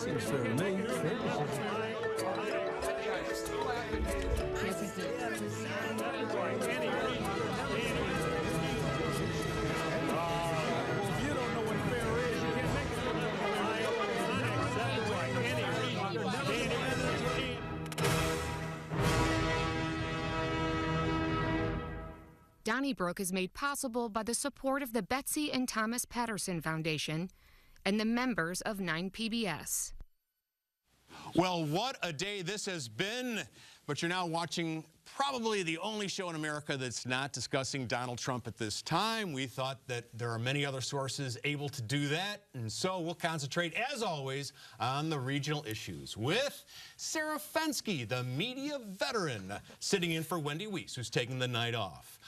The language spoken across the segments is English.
Seems fair to me. Donnybrook is made possible by the support of the Betsy and Thomas Patterson Foundation and the members of 9PBS. Well, what a day this has been, but you're now watching probably the only show in America that's not discussing Donald Trump at this time. We thought that there are many other sources able to do that, and so we'll concentrate, as always, on the regional issues with Sarah Fenske, the media veteran, sitting in for Wendy Wiese, who's taking the night off.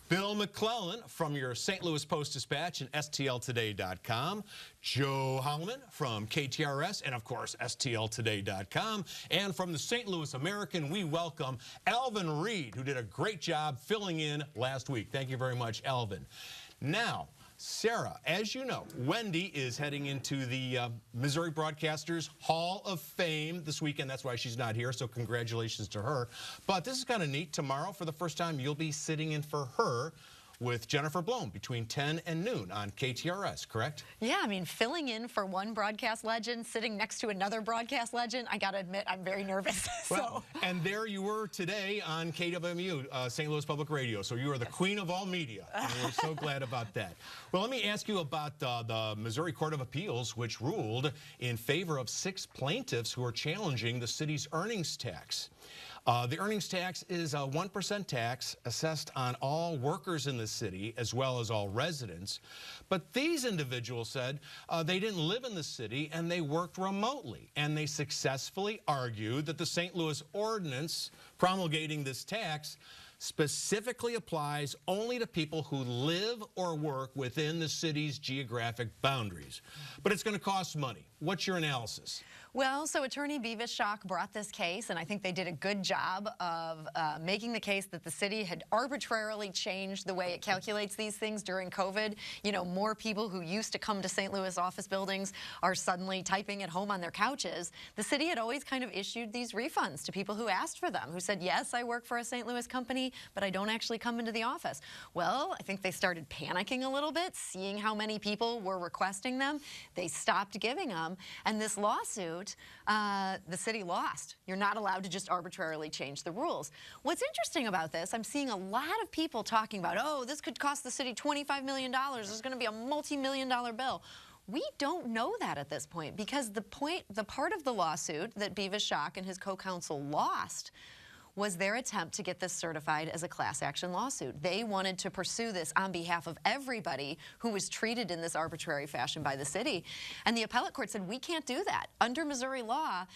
Bill McClellan from your St. Louis Post-Dispatch and STLtoday.com. Joe Holleman from KTRS and, of course, STLtoday.com. And from the St. Louis American, we welcome Alvin Reid, who did a great job filling in last week. Thank you very much, Alvin. Now, Sarah, as you know, Wendy is heading into the Missouri Broadcasters Hall of Fame this weekend. That's why she's not here, so congratulations to her. But this is kind of neat. Tomorrow, for the first time, you'll be sitting in for her with Jennifer Blome between 10 and noon on KTRS, correct? Yeah, I mean, filling in for one broadcast legend, sitting next to another broadcast legend, I got to admit, I'm very nervous. Well, and there you were today on KWMU, St. Louis Public Radio. So you are the queen of all media, and we're so glad about that. Well, let me ask you about the Missouri Court of Appeals, which ruled in favor of 6 plaintiffs who are challenging the city's earnings tax. The earnings tax is a 1% tax assessed on all workers in the city as well as all residents. But these individuals said they didn't live in the city and they worked remotely. And they successfully argued that the St. Louis ordinance promulgating this tax specifically applies only to people who live or work within the city's geographic boundaries. But it's going to cost money. What's your analysis? Well, so attorney Beavis Schock brought this case, and I think they did a good job of making the case that the city had arbitrarily changed the way it calculates these things during COVID. You know, more people who used to come to St. Louis office buildings are suddenly typing at home on their couches. The city had always kind of issued these refunds to people who asked for them, who said, yes, I work for a St. Louis company, but I don't actually come into the office. Well, I think they started panicking a little bit, seeing how many people were requesting them. They stopped giving them, and this lawsuit, the city lost. You're not allowed to just arbitrarily change the rules. What's interesting about this, I'm seeing a lot of people talking about, oh, this could cost the city $25 million. There's going to be a multi-million-dollar bill. We don't know that at this point because the part of the lawsuit that Beavis Schock and his co-counsel lost was their attempt to get this certified as a class action lawsuit. They wanted to pursue this on behalf of everybody who was treated in this arbitrary fashion by the city. And the appellate court said, we can't do that. Under Missouri law,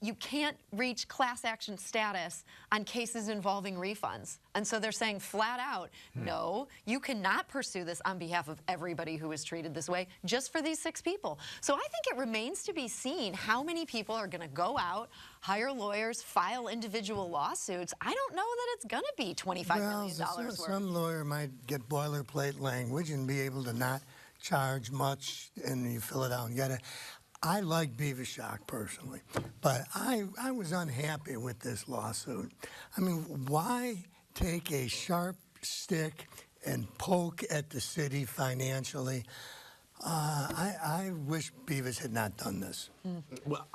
you can't reach class action status on cases involving refunds. And so they're saying flat out, no, you cannot pursue this on behalf of everybody who was treated this way, just for these 6 people. So I think it remains to be seen how many people are going to go out, hire lawyers, file individual lawsuits. I don't know that it's going to be $25 million worth. Some lawyer might get boilerplate language and be able to not charge much, and you fill it out and get it. I like Beavis Schock personally, but I was unhappy with this lawsuit. I mean, why take a sharp stick and poke at the city financially? I wish Beavis had not done this. Well,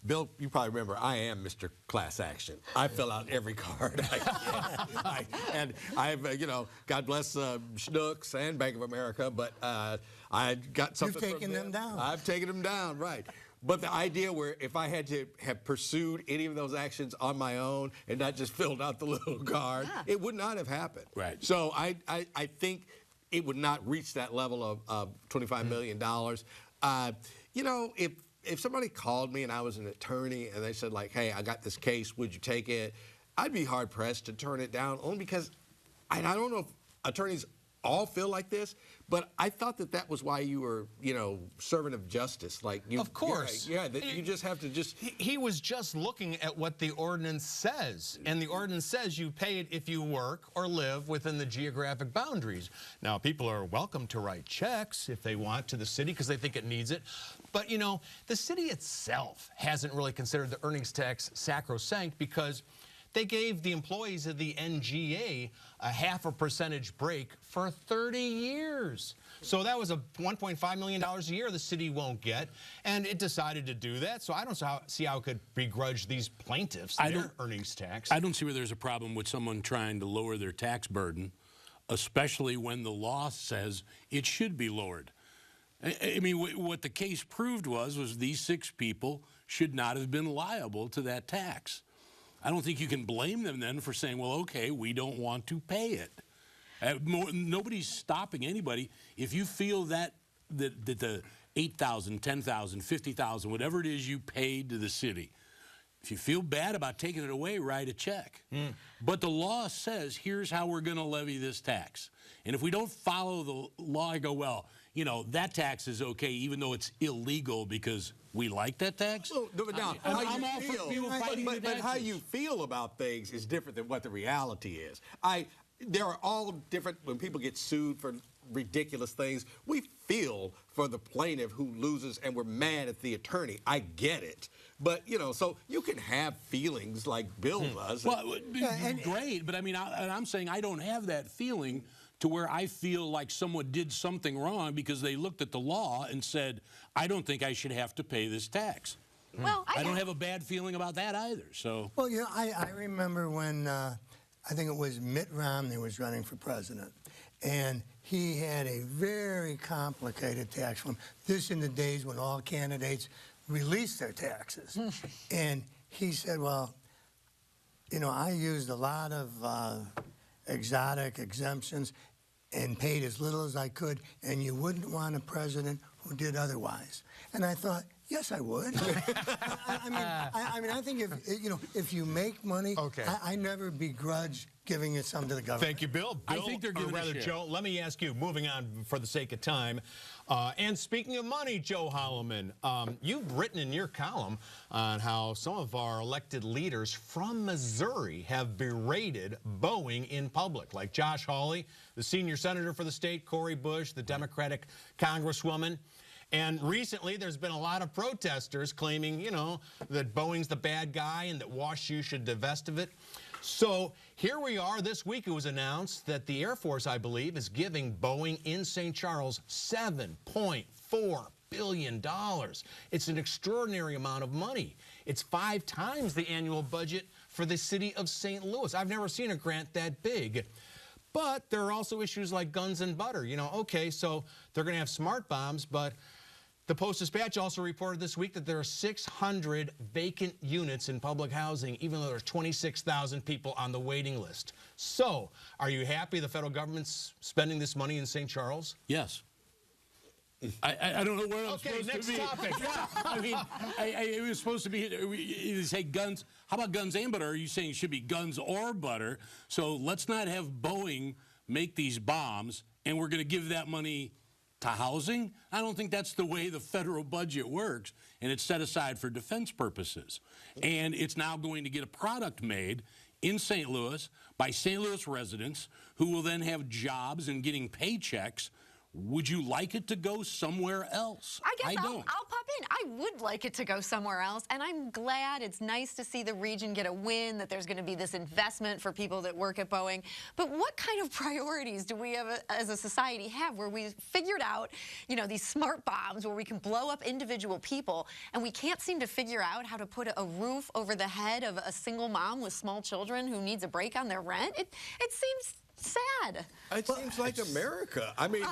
Bill, you probably remember, I am Mr. Class Action. I fill out every card I can. And I've, you know, God bless Schnucks and Bank of America, but I got something You've taken them down. I've taken them down, right. But the idea where if I had to have pursued any of those actions on my own and not just filled out the little card, it would not have happened. Right. So I think it would not reach that level of $25 million. You know, if somebody called me and I was an attorney and they said, like, hey, I got this case, would you take it? I'd be hard-pressed to turn it down, only because I don't know if attorneys all feel like this, but I thought that that was why you were, you know, servant of justice. Like, you, of course. Yeah, that you just have to just... He was just looking at what the ordinance says, and the ordinance says you pay it if you work or live within the geographic boundaries. Now, people are welcome to write checks if they want to the city because they think it needs it, but, you know, the city itself hasn't really considered the earnings tax sacrosanct because they gave the employees of the NGA a ½ percentage break for 30 years. So that was a $1.5 million a year the city won't get, and it decided to do that. So I don't see how it could begrudge these plaintiffs their earnings tax. I don't see where there's a problem with someone trying to lower their tax burden, especially when the law says it should be lowered. I mean, what the case proved was these 6 people should not have been liable to that tax. I don't think you can blame them then for saying, well, okay, we don't want to pay it. Nobody's stopping anybody. If you feel that the $8,000, $10,000, $50,000, whatever it is you paid to the city, if you feel bad about taking it away, write a check. But the law says, here's how we're going to levy this tax. And if we don't follow the law, I go, well, you know, that tax is okay, even though it's illegal because we like that tax. Well, but how you feel about things is different than what the reality is. There are all different, when people get sued for ridiculous things, we feel for the plaintiff who loses and we're mad at the attorney. I get it. But, you know, so you can have feelings like Bill does. Well, great, but I mean, I'm saying I don't have that feeling to where I feel like someone did something wrong because they looked at the law and said, I don't think I should have to pay this tax. Well, I don't have a bad feeling about that either. So. Well, you know, I remember when I think it was Mitt Romney was running for president, and he had a very complicated tax form. This in the days when all candidates released their taxes. And he said, well, you know, I used a lot of exotic exemptions and paid as little as I could, and you wouldn't want a president who did otherwise. And I thought, yes, I would. I mean, I think if you make money, okay. I never begrudge giving it some to the government. Thank you, Bill. I think they're giving rather, Joe, let me ask you, moving on for the sake of time, and speaking of money, Joe Holleman, you've written in your column on how some of our elected leaders from Missouri have berated Boeing in public, like Josh Hawley, the senior senator for the state, Cori Bush, the Democratic congresswoman. And recently, there's been a lot of protesters claiming, you know, that Boeing's the bad guy and that WashU should divest of it. So here we are. This week it was announced that the Air Force, I believe, is giving Boeing in St. Charles $7.4 billion. It's an extraordinary amount of money. It's 5 times the annual budget for the city of St. Louis. I've never seen a grant that big. But there are also issues like guns and butter. You know, okay, so they're going to have smart bombs, but the Post-Dispatch also reported this week that there are 600 vacant units in public housing, even though there's 26,000 people on the waiting list. So, are you happy the federal government's spending this money in St. Charles? Yes. I don't know where I'm supposed next to be. topic. I mean, it was supposed to be, you say guns. How about guns and butter? Are you saying it should be guns or butter? So let's not have Boeing make these bombs, and we're going to give that money to housing? I don't think that's the way the federal budget works, and it's set aside for defense purposes. And it's now going to get a product made in St. Louis by St. Louis residents who will then have jobs and getting paychecks. Would you like it to go somewhere else? I guess don't. I'll pop in. I would like it to go somewhere else, and I'm glad. It's nice to see the region get a win, that there's going to be this investment for people that work at Boeing. But what kind of priorities do we have as a society have where we've figured out, you know, these smart bombs where we can blow up individual people, and we can't seem to figure out how to put a roof over the head of a single mom with small children who needs a break on their rent? It seems sad. It seems like America. I mean,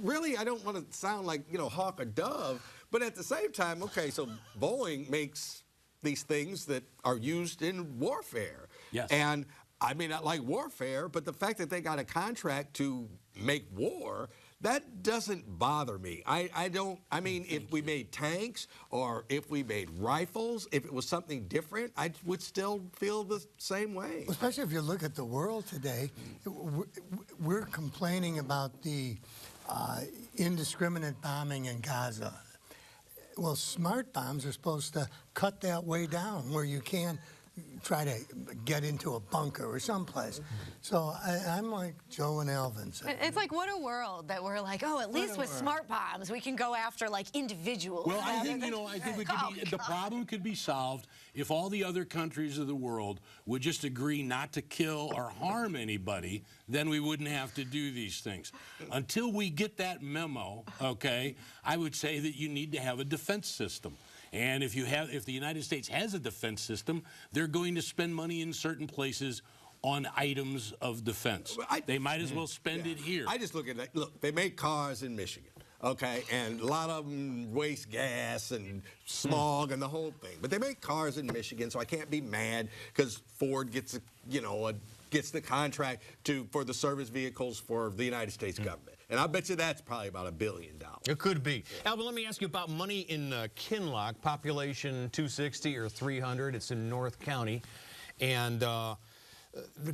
really, I don't want to sound like, you know, hawk or dove, but at the same time, okay, so Boeing makes these things that are used in warfare. Yes. And I mean, I like warfare, but the fact that they got a contract to make war, that doesn't bother me. I mean, if we made tanks or if we made rifles, if it was something different, I would still feel the same way. Especially if you look at the world today, we're complaining about the indiscriminate bombing in Gaza. Well, smart bombs are supposed to cut that way down where you can try to get into a bunker or someplace. So I'm like Joe and Alvin said. It's like, what a world that we're like, oh, at least with smart bombs, we can go after like individuals. Well, I think, I think we could be, the problem could be solved if all the other countries of the world would just agree not to kill or harm anybody, then we wouldn't have to do these things. Until we get that memo, okay, I would say that you need to have a defense system. And if the United States has a defense system, they're going to spend money in certain places on items of defense. They might as well spend it here. I just look at that. Look, they make cars in Michigan, okay, and a lot of them waste gas and smog and the whole thing. But they make cars in Michigan, so I can't be mad because Ford gets gets the contract for the service vehicles for the United States government. And I bet you that's probably about $1 billion. It could be. Yeah. Alvin, let me ask you about money in Kinloch, population 260 or 300. It's in North County. And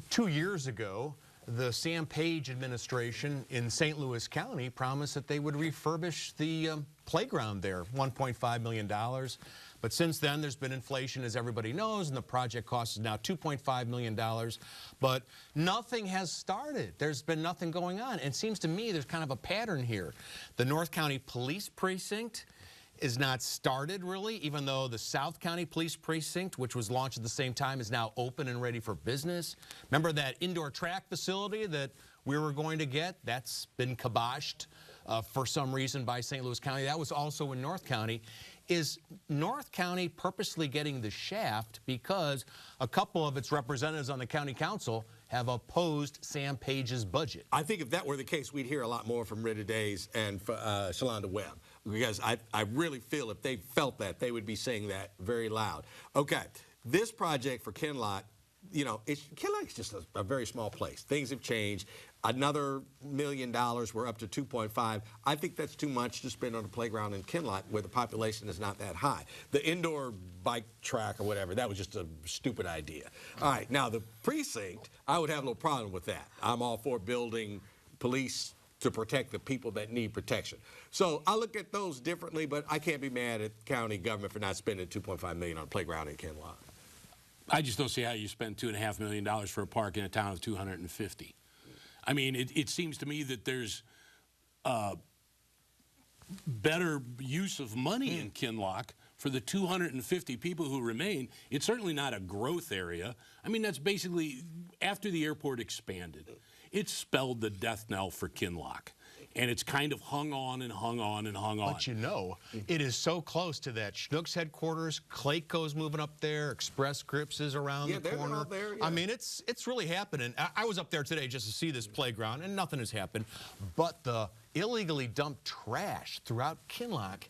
2 years ago, the Sam Page administration in St. Louis County promised that they would refurbish the playground there, $1.5 million. But since then, there's been inflation, as everybody knows, and the project cost is now $2.5 million. But nothing has started. There's been nothing going on. And it seems to me there's kind of a pattern here. The North County Police Precinct is not started, really, even though the South County Police Precinct, which was launched at the same time, is now open and ready for business. Remember that indoor track facility that we were going to get? That's been kiboshed for some reason by St. Louis County. That was also in North County. Is North County purposely getting the shaft because a couple of its representatives on the county council have opposed Sam Page's budget? I think if that were the case, we'd hear a lot more from Reid and Shalonda Webb, because I really feel if they felt that, they would be saying that very loud. Okay, this project for Kinloch, Kinloch's just a very small place. Things have changed. Another $1 million, we're up to 2.5. I think that's too much to spend on a playground in Kinloch where the population is not that high. The indoor bike track or whatever, that was just a stupid idea. All right, now the precinct, I would have no problem with that. I'm all for building police to protect the people that need protection. So I look at those differently, but I can't be mad at county government for not spending $2.5 million on a playground in Kinloch. I just don't see how you spend $2.5 million for a park in a town of 250. I mean, it seems to me that there's better use of money in Kinloch for the 250 people who remain. It's certainly not a growth area. I mean, that's basically, after the airport expanded, it spelled the death knell for Kinloch. And it's kind of hung on and hung on and hung on. But it is so close to that Schnucks headquarters. Clayco's moving up there. Express Scripts is around the corner. Out there, yeah. I mean, it's really happening. I was up there today just to see this playground, and nothing has happened. But the illegally dumped trash throughout Kinloch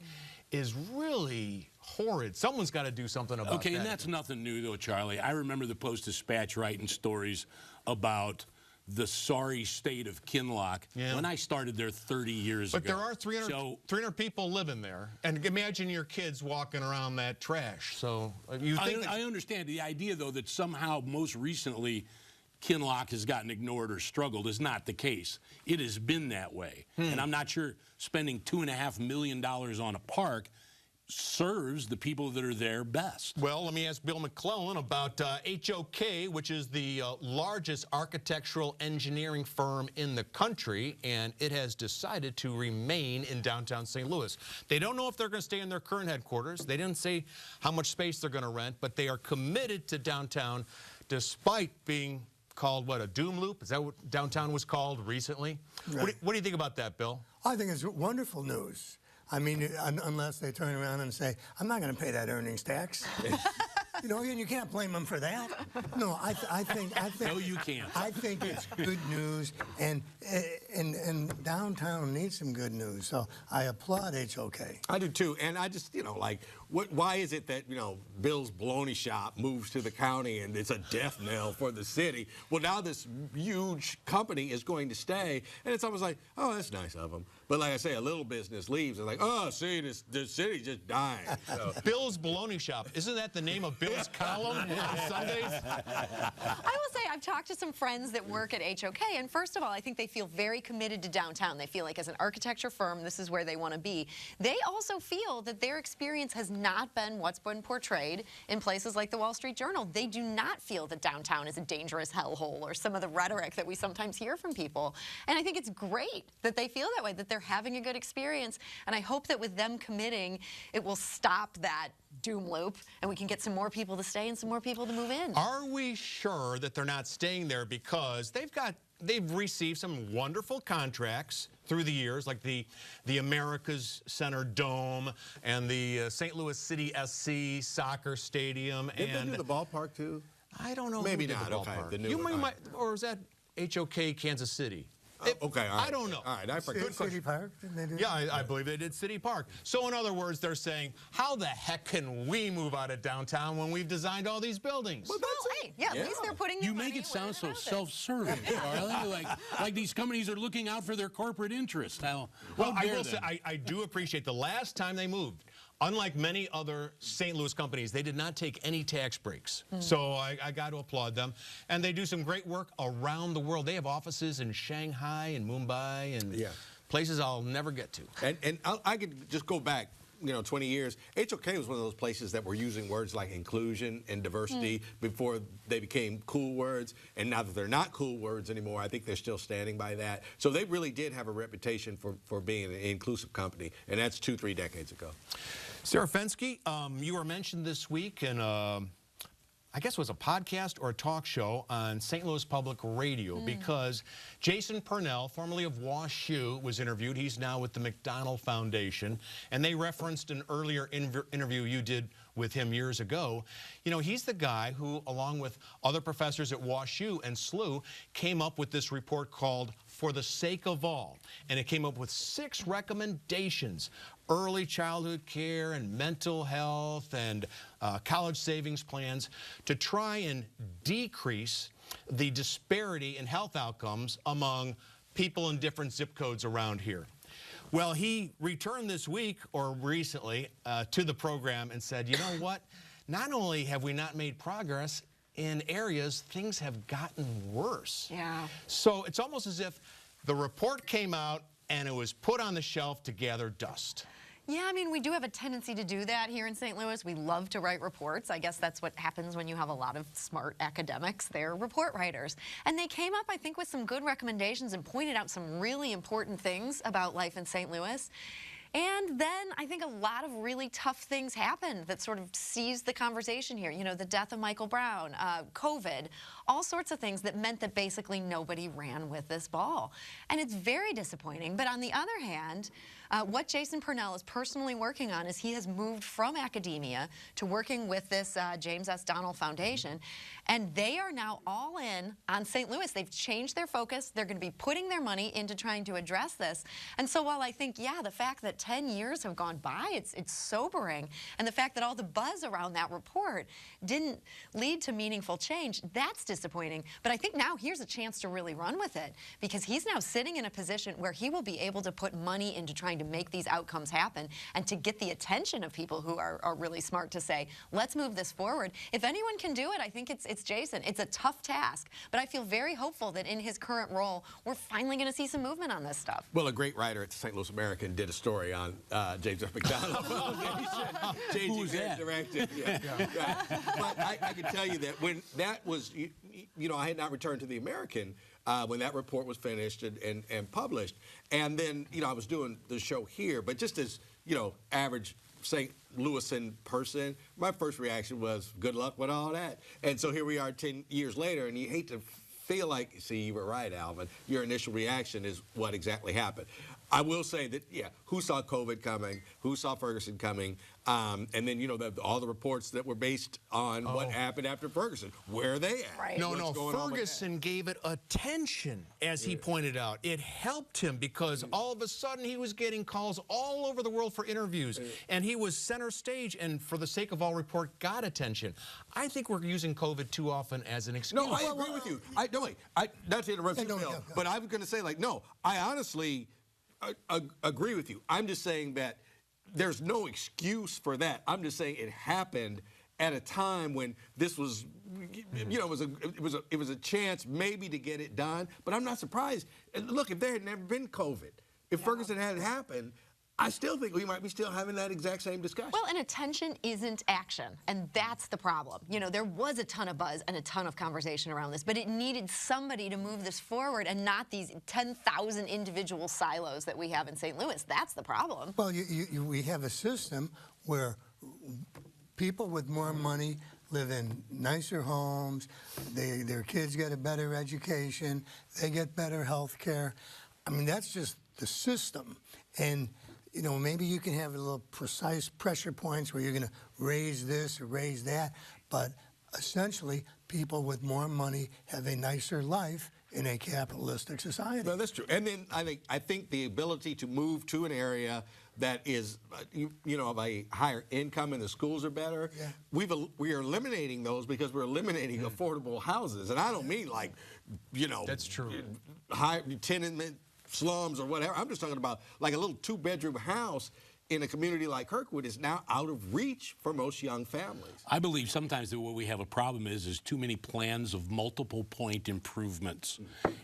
is really horrid. Someone's got to do something about that. Okay, and that's nothing new, though, Charlie. I remember the Post-Dispatch writing stories about the sorry state of Kinloch when I started there 30 years ago. But there are 300 people living there. And imagine your kids walking around that trash. So you think I understand. The idea, though, that somehow most recently Kinloch has gotten ignored or struggled is not the case. It has been that way. And I'm not sure spending $2.5 million on a park serves the people that are there best. Well, let me ask Bill McClellan about HOK, which is the largest architectural engineering firm in the country, and it has decided to remain in downtown St. Louis. They don't know if they're going to stay in their current headquarters. They didn't say how much space they're going to rent, but they are committed to downtown despite being called, what, a doom loop? Is that what downtown was called recently? Right. What do you think about that, Bill? I think it's wonderful news. I mean, unless they turn around and say, I'm not going to pay that earnings tax. You know, and you can't blame them for that. No, I think. No, you can't. I think it's good news, and downtown needs some good news. So I applaud HOK. I do too, and I just, you know, like, why is it that, you know, Bill's Bologna Shop moves to the county and it's a death knell for the city? Well, now this huge company is going to stay, and it's almost like, oh, that's nice of them. But like I say, a little business leaves, and like, oh, see, the city's just dying. So. Bill's Bologna Shop. Isn't that the name of Bill's column on Sundays? I will say I've talked to some friends that work at HOK, and first of all, I think they feel very committed to downtown. They feel like as an architecture firm, this is where they want to be. They also feel that their experience has not been what's been portrayed in places like the Wall Street Journal. They do not feel that downtown is a dangerous hellhole or some of the rhetoric that we sometimes hear from people. And I think it's great that they feel that way, that they're having a good experience. And I hope that with them committing, it will stop that doom loop and we can get some more people to stay and some more people to move in. Are we sure that they're not staying there because they've received some wonderful contracts through the years, like the America's Center Dome and the St. Louis City SC soccer stadium. Did they do the ballpark too? I don't know. Maybe who did not. the Okay, ballpark. the new You one. might, or is that HOK Kansas City? Okay, all right. I don't know. All right, I forgot. City Park, didn't they do? Yeah, I believe they did City Park. So in other words, they're saying, how the heck can we move out of downtown when we've designed all these buildings? Well, Hey, yeah, at least they're putting You their make money it sound so where their mouth is. self-serving, Charlie. Like these companies are looking out for their corporate interest. How I dare will them? say, I do appreciate the last time they moved. Unlike many other St. Louis companies, they did not take any tax breaks. So I got to applaud them. And they do some great work around the world. They have offices in Shanghai and Mumbai and places I'll never get to. And I could just go back, you know, 20 years. HOK was one of those places that were using words like inclusion and diversity before they became cool words. And now that they're not cool words anymore, I think they're still standing by that. So they really did have a reputation for being an inclusive company. And that's 2-3 decades ago. Sarah Fenske, you were mentioned this week in I guess it was a podcast or a talk show on St. Louis Public Radio because Jason Purnell, formerly of WashU, was interviewed. He's now with the McDonald Foundation, and they referenced an earlier interview you did with him years ago. You know, he's the guy who, along with other professors at WashU and SLU, came up with this report called For the Sake of All, and it came up with 6 recommendations: early childhood care and mental health and college savings plans to try and decrease the disparity in health outcomes among people in different zip codes around here. Well, he returned this week, or recently, to the program and said, you know what? Not only have we not made progress, in areas, things have gotten worse. Yeah. So it's almost as if the report came out and it was put on the shelf to gather dust. Yeah, I mean, we do have a tendency to do that here in St. Louis. We love to write reports. I guess that's what happens when you have a lot of smart academics. They're report writers. And they came up, I think, with some good recommendations and pointed out some really important things about life in St. Louis. And then I think a lot of really tough things happened that sort of seized the conversation here. You know, the death of Michael Brown, COVID, all sorts of things that meant that basically nobody ran with this ball. And it's very disappointing. But on the other hand, what Jason Purnell is personally working on is he has moved from academia to working with this James S. Donnell Foundation. And they are now all in on St. Louis. They've changed their focus. They're going to be putting their money into trying to address this. And so while I think, yeah, the fact that 10 years have gone by, it's sobering. And the fact that all the buzz around that report didn't lead to meaningful change, that's disappointing. But I think now here's a chance to really run with it, because he's now sitting in a position where he will be able to put money into trying to make these outcomes happen and to get the attention of people who are really smart to say, let's move this forward. If anyone can do it, I think it's Jason. It's a tough task, but I feel very hopeful that in his current role, we're finally going to see some movement on this stuff. Well, a great writer at the St. Louis American did a story on James F. McDonald Foundation. Changing their direction. But I can tell you that when that was, you know, I had not returned to the American when that report was finished and published. And then, you know, I was doing the show here, but just as, you know, average St. Louisan person, my first reaction was, good luck with all that. And so here we are 10 years later, and you hate to feel like, see, you were right, Alvin. Your initial reaction is what exactly happened. I will say that, yeah, who saw COVID coming? Who saw Ferguson coming? And then, you know, all the reports that were based on what happened after Ferguson. Where are they at? Right. No, Ferguson gave it attention, as he pointed out. It helped him because all of a sudden he was getting calls all over the world for interviews, and he was center stage, and for the sake of all report, got attention. I think we're using COVID too often as an excuse. No, I agree with you. Not to interrupt you, Bill, but I was going to say, like, no, I honestly agree with you. I'm just saying that there's no excuse for that. I'm just saying it happened at a time when this was, you know, it was a chance maybe to get it done. But I'm not surprised. Look, if there had never been COVID, if Ferguson hadn't happened, I still think we might be still having that exact same discussion. Well, and attention isn't action, and that's the problem. You know, there was a ton of buzz and a ton of conversation around this, but it needed somebody to move this forward and not these 10,000 individual silos that we have in St. Louis. That's the problem. Well, we have a system where people with more money live in nicer homes, their kids get a better education, they get better health care. I mean, that's just the system. And you know, maybe you can have a little precise pressure points where you're going to raise this or raise that, but essentially, people with more money have a nicer life in a capitalistic society. No, that's true. And then I think the ability to move to an area that is, you know, of a higher income and the schools are better. Yeah. We are eliminating those because we're eliminating affordable houses, and I don't mean like, you know, that's true. High tenement slums or whatever. I'm just talking about like a little 2-bedroom house in a community like Kirkwood is now out of reach for most young families. I believe sometimes that what we have a problem is too many plans of multiple point improvements.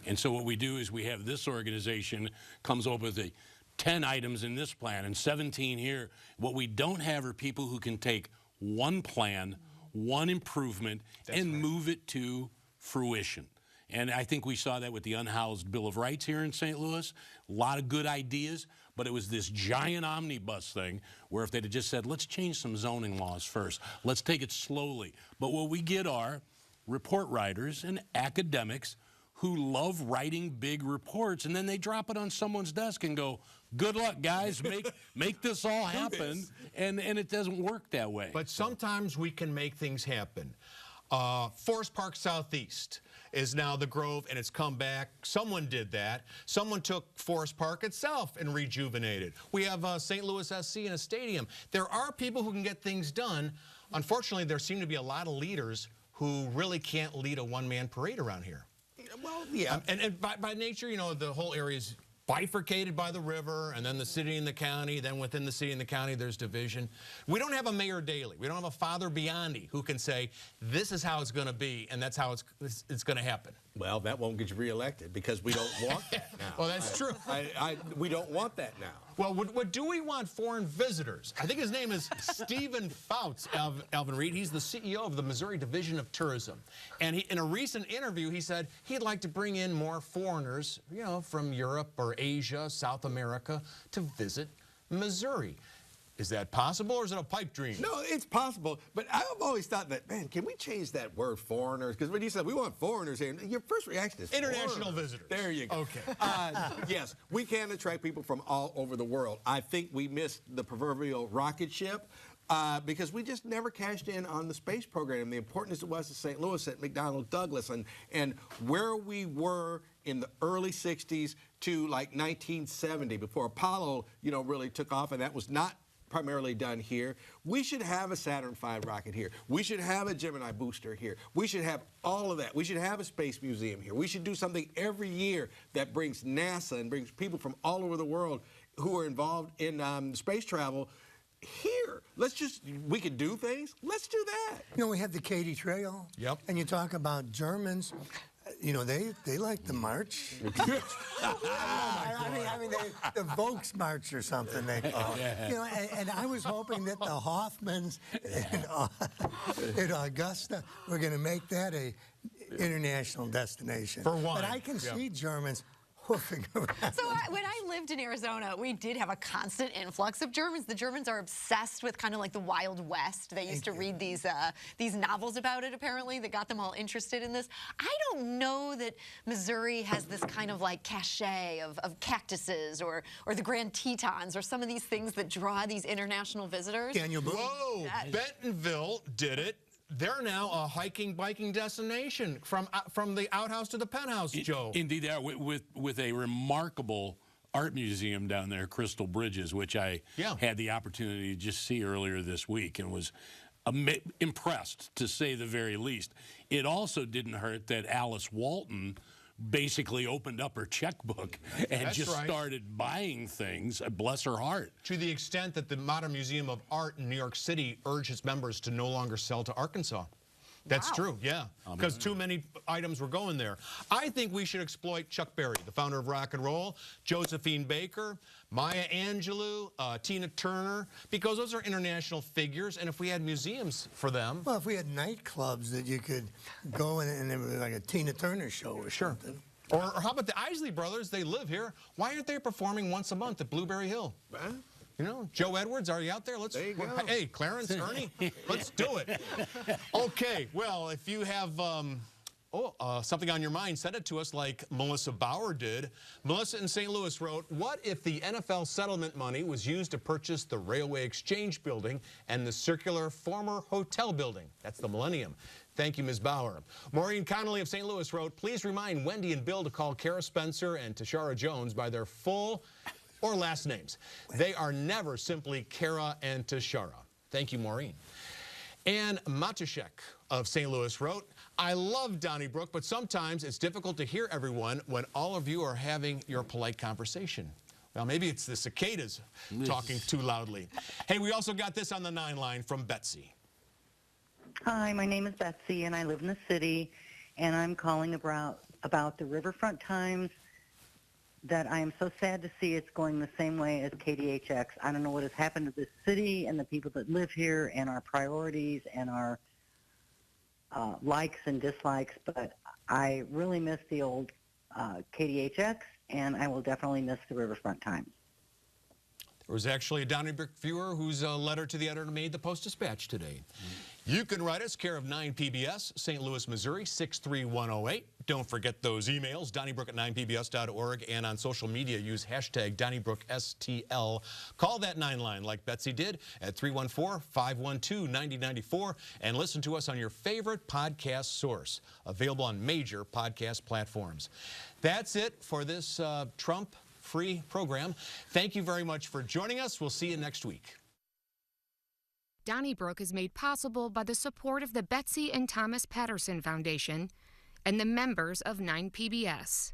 And so what we do is we have this organization comes up with the 10 items in this plan and 17 here. What we don't have are people who can take one plan, one improvement, and move it to fruition. And I think we saw that with the unhoused Bill of Rights here in St. Louis. A lot of good ideas, but it was this giant omnibus thing where if they'd have just said, let's change some zoning laws first, let's take it slowly. But what we get are report writers and academics who love writing big reports, and then they drop it on someone's desk and go, good luck, guys, make this all happen, and it doesn't work that way. But sometimes we can make things happen. Forest Park Southeast is now the Grove, and it's come back. Someone did that. Someone took Forest Park itself and rejuvenated. We have St. Louis SC in a stadium. There are people who can get things done. Unfortunately, there seem to be a lot of leaders who really can't lead a one-man parade around here. Well, yeah. And by nature, you know, the whole area is bifurcated by the river, and then the city and the county, then within the city and the county there's division. We don't have a Mayor Daley. We don't have a Father Biondi who can say, this is how it's going to be, and that's how it's going to happen. Well, that won't get you reelected because we don't want that now. Well, that's true. We don't want that now. Well, what do we want foreign visitors? I think his name is Stephen Fouts, Alvin Reid. He's the CEO of the Missouri Division of Tourism. And in a recent interview, he said he'd like to bring in more foreigners, you know, from Europe or Asia, South America, to visit Missouri. Is that possible, or is it a pipe dream? No, it's possible, but I've always thought that, man, can we change that word foreigners? Because when you said we want foreigners here, your first reaction is international visitors. There you go. Okay. Yes, we can attract people from all over the world. I think we missed the proverbial rocket ship because we just never cashed in on the space program, the importance it was to St. Louis at McDonnell Douglas, and where we were in the early 60s to like 1970 before Apollo, you know, really took off, and that was not primarily done here. We should have a Saturn V rocket here. We should have a Gemini booster here. We should have all of that. We should have a space museum here. We should do something every year that brings NASA and brings people from all over the world who are involved in space travel here. We could do things. Let's do that. You know, we have the Katy Trail. Yep. And you talk about Germans. You know, they like the march. I mean, the Volksmarch or something they call it. You know, and I was hoping that the Hoffmans in Augusta were going to make that a international destination. For wine. But I can see Germans, We'll figure it out. So when I lived in Arizona, we did have a constant influx of Germans. The Germans are obsessed with kind of like the Wild West. They used to read these novels about it, apparently, that got them all interested in this. I don't know that Missouri has this kind of like cachet of cactuses or the Grand Tetons or some of these things that draw these international visitors. Daniel Boone. Whoa, Bentonville did it. They're now a hiking, biking destination from the outhouse to the penthouse, Joe. Indeed, they are, with a remarkable art museum down there, Crystal Bridges, which I had the opportunity to just see earlier this week and was impressed, to say the very least. It also didn't hurt that Alice Walton basically opened up her checkbook and started buying things, bless her heart. To the extent that the Modern Museum of Art in New York City urged its members to no longer sell to Arkansas. That's true, yeah, because too many items were going there. I think we should exploit Chuck Berry, the founder of rock and roll, Josephine Baker, Maya Angelou, Tina Turner, because those are international figures, and if we had museums for them. Well, if we had nightclubs that you could go in and it was like a Tina Turner show or something. Or how about the Isley Brothers? They live here. Why aren't they performing once a month at Blueberry Hill? You know, Joe Edwards, are you out there? There you go. Hey, Clarence, Ernie, let's do it. Okay, well, if you have something on your mind, send it to us like Melissa Bauer did. Melissa in St. Louis wrote, what if the NFL settlement money was used to purchase the Railway Exchange building and the circular former hotel building? That's the Millennium. Thank you, Ms. Bauer. Maureen Connolly of St. Louis wrote, please remind Wendy and Bill to call Kara Spencer and Tashara Jones by their full or last names. They are never simply Kara and Tashara. Thank you, Maureen. Ann Matuszek of St. Louis wrote, I love Donnybrook, but sometimes it's difficult to hear everyone when all of you are having your polite conversation. Well, maybe it's the cicadas talking too loudly. Hey, we also got this on the 9 line from Betsy. Hi, my name is Betsy, and I live in the city, and I'm calling about the Riverfront Times that I am so sad to see it's going the same way as KDHX. I don't know what has happened to this city and the people that live here and our priorities and our likes and dislikes, but I really miss the old KDHX, and I will definitely miss the Riverfront Times. There was actually a Donnybrook viewer whose letter to the editor made the Post-Dispatch today. You can write us, care of 9 PBS, St. Louis, Missouri, 63108. Don't forget those emails, Donnybrook@9pbs.org, and on social media, use hashtag DonnybrookSTL. Call that 9 line like Betsy did at 314-512-9094, and listen to us on your favorite podcast source, available on major podcast platforms. That's it for this Trump-free program. Thank you very much for joining us. We'll see you next week. Donnybrook is made possible by the support of the Betsy and Thomas Patterson Foundation and the members of 9 PBS.